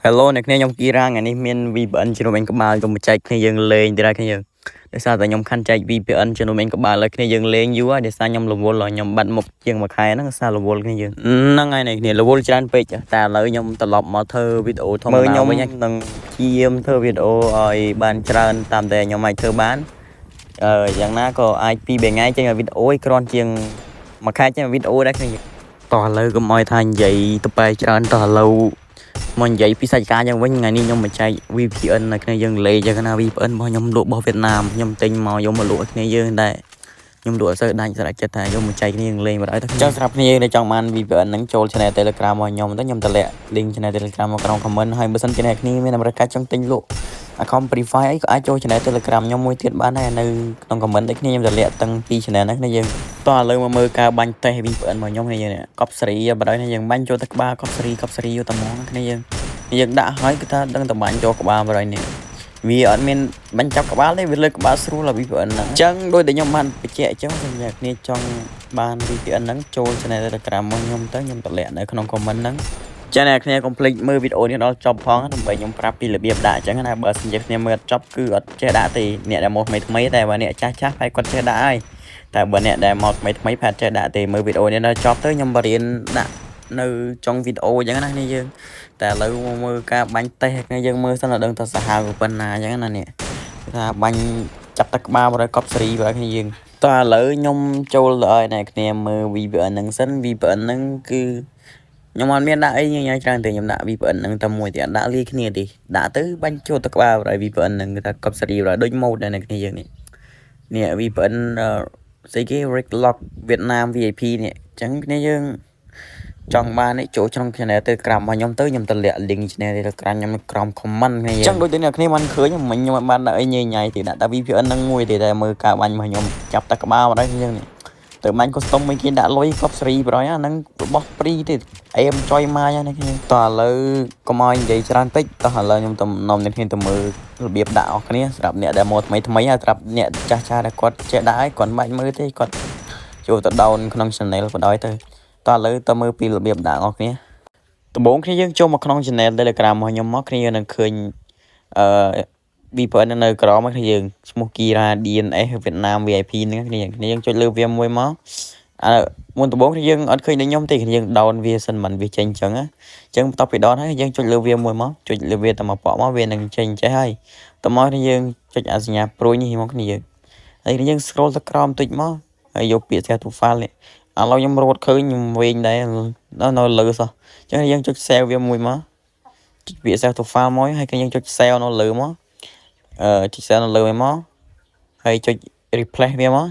Hello អ្នកគ្នាខ្ញុំគីរ៉ាថ្ងៃនេះមាន VPN ជំនួសក្បាលខ្ញុំមកចែកគ្នាយើងលេងទៀតហើយគ្នាយើងដោយសារតែខ្ញុំខាន់ចែក VPN ជំនួសក្បាលឲ្យគ្នាយើងលេងយូរហើយដោយសារខ្ញុំរវល់ខ្ញុំបាត់មុខជាងមួយខែហ្នឹងដោយសាររវល់គ្នាយើងហ្នឹងហើយអ្នកគ្នារវល់ច្រើនពេកតែឥឡូវខ្ញុំត្រឡប់មកធ្វើវីដេអូធម្មតាវិញនឹងព្យាយាមធ្វើវីដេអូឲ្យបានច្រើនតាមតែខ្ញុំអាចធ្វើបានយ៉ាងណាក៏អាច2 3ថ្ងៃចេញវីដេអូគ្រាន់ជាងមួយខែចេញវីដេអូដែរគ្នាតោះឥឡូវកុំឲ្យថានិយាយទៅបែច្រើនតោះឥឡូវមកនិយាយពីសាច់ការយ៉ាងវិញថ្ងៃនេះខ្ញុំមកចែក VPN នៅគ្នាយើងលេងចឹងណា VPN របស់ខ្ញុំលក់របស់វៀតណាមខ្ញុំទិញមកយកមកលក់ឲ្យគ្នាយើងដែរខ្ញុំលក់អត់សូវដាច់ស្រេចចិត្តថាយកមកចែកគ្នាយើងលេងបាត់ហើយទៅចង់ស្រាប់គ្នាយើងដែលចង់បាន VPN ហ្នឹងចូល Channel Telegram របស់ខ្ញុំទៅខ្ញុំតម្លាក់ link Channel Telegram មកក្នុង comment ហើយបើសិនជាអ្នកគ្នាមានតម្រូវការចង់ទិញលក់ account Free Fire អីក៏អាចចូល Channel Telegram ខ្ញុំមួយទៀតបានដែរនៅក្នុង comment ដូចគ្នាខ្ញុំតម្លាក់ទាំងពីរ Channel ហ្នឹងគ្នាយើងតោះឥឡូវមកមើលការបាញ់តេស្ត VPN របស់ខ្ញុំគ្នាយើងកប់សេរីបើដល់យើងបាញ់ចូលទៅក្បាលកប់សេរីយកតែហ្មងគ្នាយើងដាក់ឲ្យគឺថាដឹងតែបាញ់ចូលក្បាលបើដល់នេះវាអត់មានបាញ់ចាប់ក្បាលទេវាលើក្បាលស្រួលដល់ VPN ហ្នឹងអញ្ចឹងដោយតែខ្ញុំបានបញ្ជាក់អញ្ចឹងសម្រាប់គ្នាចង់បាន VPN ហ្នឹងចូល Channel Telegram របស់ខ្ញុំទៅខ្ញុំតម្លាក់នៅក្នុង comment ហ្នឹងចាអ្នកគ្នាកុំភ្លេចមើលវីដេអូនេះដល់ចប់ផងដើម្បីខ្ញុំប្រាប់ពីរបៀបដាក់អញ្ចឹងណាបើសិនជាគ្នាមើលអត់ចប់គឺអត់ចេះដាក់ទេអ្នកដែលមកថ្មីតែបើអ្នកចាស់ហើយគាត់ចេះដាក់ហើយតែបើអ្នកដែលមកថ្មីផាត់ចេះដាក់ទេមើលវីដេអូនេះដល់ចប់ទៅខ្ញុំបរៀនដាក់នៅចុងវីដេអូអញ្ចឹងណាគ្នាយើងតែឥឡូវមកមើលការបាញ់តេស្តគ្នាយើងមើលសិនដល់ដឹងថាសាហាវប៉ុណ្ណាអញ្ចឹងណានេះថាបាញ់ចាប់ទឹកក្បាលមកដល់កប់សេរីបើគ្នាយើងតើឥឡូវខ្ញុំចូលឲ្យអ្នកគ្នាមើល VPN ហ្នឹងសិន VPN ហ្នឹងគឺខ្ញុំអត់មានដាក់អីញ៉ៃច្រើនទេខ្ញុំដាក់ VPN ហ្នឹងតែមួយទៀតដាក់លីគ្នាទេដាក់ទៅបាញ់ចូលទឹកក្បាលឲ្យ VPN ហ្នឹងគឺថាកប់សេរីបើដូចម៉ូតដែរអ្នកគ្នាយើងនេះ VPN ស្អីគេ Lock វៀតណាម VIP នេះអញ្ចឹងគ្នាយើងចង់បានចូលក្នុង Channel Telegram របស់ខ្ញុំទៅខ្ញុំតម្លាក់ link Channel Telegram ខ្ញុំនៅក្រោម comment គ្នាអញ្ចឹងដូចតែអ្នកគ្នាបានឃើញមិញខ្ញុំអត់បានដាក់អីញ៉ៃទេដាក់តែ VPN ហ្នឹងមួយទេតែមើលការបាញ់របស់ខ្ញុំចាប់តែក្បាលមកដែរគ្នាយើងនេះទៅបាញ់ custom មួយគេដាក់លុយកប់សេរីប្រហែលហ្នឹងរបស់ free ទេអេមចុយមកហ្នឹងគ្នាតោះឥឡូវកុំឲ្យនិយាយច្រើនពេកតោះឥឡូវខ្ញុំទៅនាំអ្នកគ្នាទៅមើលរបៀបដាក់អស់គ្នាសម្រាប់អ្នកដែលមកថ្មីហើយសម្រាប់អ្នកចាស់ដែលគាត់ចេះដាក់ហើយគាត់មិនបាច់មើលទេគាត់ចូលទៅ down ក្នុង channel បណ្ដោយទៅតោះឥឡូវទៅមើលពីរបៀបដាក់អស់គ្នាដំបូងគ្នាយើងចូលមកក្នុង channel Telegram របស់ខ្ញុំមកគ្នាយើងនឹងឃើញVPN នៅក្រោមគ្នាយើងឈ្មោះ Kira DNS វៀតណាម VIP ហ្នឹងគ្នាយើងចុចលើវាមួយមកមុនដំបូងគ្នាយើងអត់ឃើញដូចខ្ញុំទេគ្នាយើង down វាសិនមិនវាចេញអញ្ចឹងបន្ទាប់ពី down ហើយយើងចុចលើវាមួយមកចុចលើវាតែមកប៉មកវានឹងចេញចេះហើយតមកគ្នាយើងចុចអាសញ្ញាព្រួយនេះមកគ្នាយើងហើយគ្នាយើង scroll ទៅក្រោមតិចមកហើយយកពាក្យ save to file នេះឥឡូវខ្ញុំរត់ឃើញខ្ញុំវិញដែរនៅលើសោះអញ្ចឹងយើងចុច save វាមួយមកចុចពាក្យ save to file មួយហើយគ្នាយើងចុច save នៅលើមកចុច save នៅលើវាមកហើយចុច replace វាមក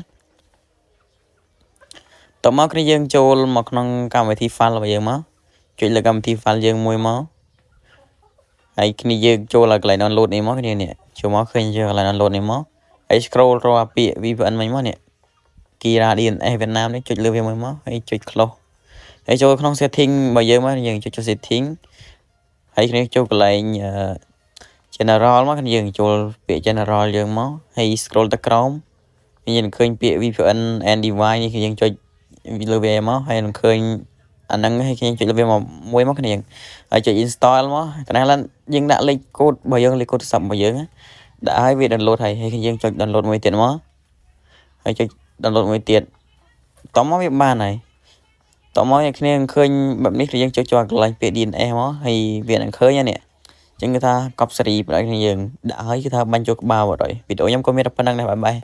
តមកគ្នាយើងចូលមកក្នុងកម្មវិធី file របស់យើងមកចុចលើកម្មវិធី file យើងមួយមកហើយគ្នាយើងចូលឲ្យកន្លែង download នេះមកគ្នានេះចូលមកឃើញជាកន្លែង download នេះមកហើយ scroll រកអាពាក្យ VPN វិញមកនេះ Kira DNS វៀតណាមនេះចុចលើវាមួយមកហើយចុច close ហើយចូលក្នុង setting របស់យើងមកយើងចុច setting ហើយគ្នាចូលកន្លែងgeneral មកគ្នាយើងចូលពាក្យ general យើងមកហើយ scroll ទៅក្រោមយើងឃើញពាក្យ VPN and device នេះយើងចុចលើវាមកហើយនឹងឃើញអាហ្នឹងហើយខ្ញុំចុចលើវាមកមួយមកគ្នាហើយចុច install មកកណ្ដាលយើងដាក់លេខកូដរបស់យើងលេខកូដទូរស័ព្ទរបស់យើងដាក់ឲ្យវា download ហើយយើងចុច download មួយទៀតមកហើយចុច download មួយទៀតតមកវាបានហើយតមកអ្នកគ្នាឃើញបែបនេះគឺយើងចុចចូលកន្លែងពាក្យ DNS មកហើយវានឹងឃើញនេះអញ្ចឹងគឺថាកប់សេរីប្រហែលគ្នាយើងដាក់ឲ្យគឺថាបាញ់ចូលក្បាលបាត់ហើយវីដេអូខ្ញុំក៏មានតែប៉ុណ្្នឹងដែរបាយ